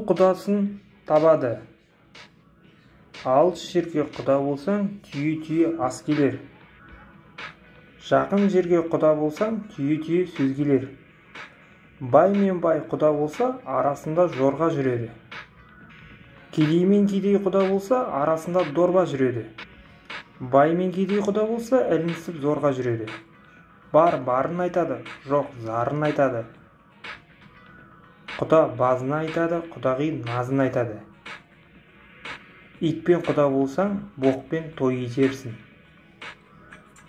құдасын табады. Алыс жерге құда болсаң, түйе ас келер. Жақын жерге құда болсаң, түйе сөз келер. Бай мен бай құда болса, арасында жорға жүреді. Кедей мен кедей құда болса, арасында дорба жүреді. Бай мен кедей құда болса, ілінісіп зорға жүреді. Бар барын айтады, жоқ зарын айтады. Құда базын айтады, құдағи назын айтады. Итпен құда болсаң, боқпен той етерсің.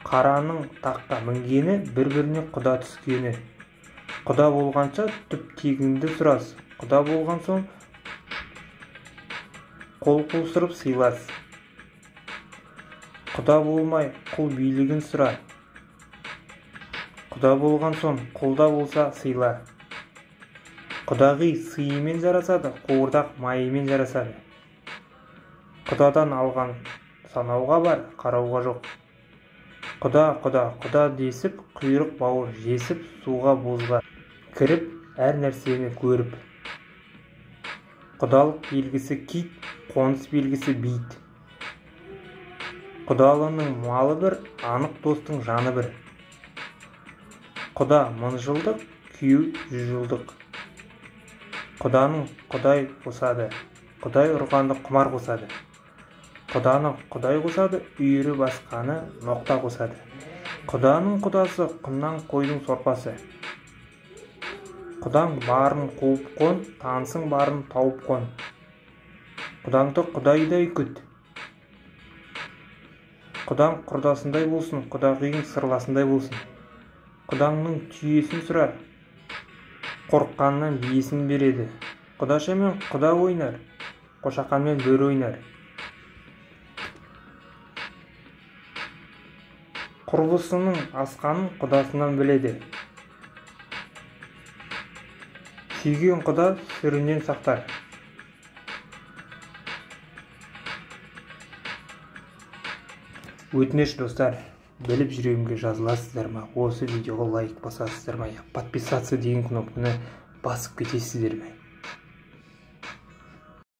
Қараның таққа мінгені, бір-біріне құда түскені. Құда болғанша түп тегіңді сұрас. Құда болған соң қол қусырып сыйлас. Құда болмай құл билігін сұра. Құда болған соң құлда болса сыйла. Құдағи сыйымен жарасады, қуырдақ майымен жарасады. Құдадан алған санауға бар, қарауға жоқ. Құда десіп, құйрық бауыр жесіп, суға бозға кіріп, әр нәрсені көріп. Құдалық белгісі кит, қоныс белгісі бейт. Құдалының малы бір, анық достың жаны бір. Құда 1000 жылдық, күйеу 100 жылдық. Құданың құдай қосады, құдай ұрғанды құмар қосады. Құданы құдай қосады, үйірі басқаны ноқта қосады. Құданың құдасы құнан қойдың сорпасы. Құдаң барын қуып қон, танысың барын тауып қон. Құдаңды құдайдай күт. Құдаң құрдасындай болсын, құдағиың сырласындай болсын. Құдаңның түйесін сұра, қорыққаннан биесін береді. Құдашамен құда ойнар, қошақанмен бөрі ойнар. Құрбысының асқанын құдасынан біледі. Сүйген құда сүрінен сақтар. Өтініш достар, біліп жүрегімге жазыласыздар ма? Осы видеоға лайк басасыздар ма? Подписаться деген кнопканы басып кетесіздер ме?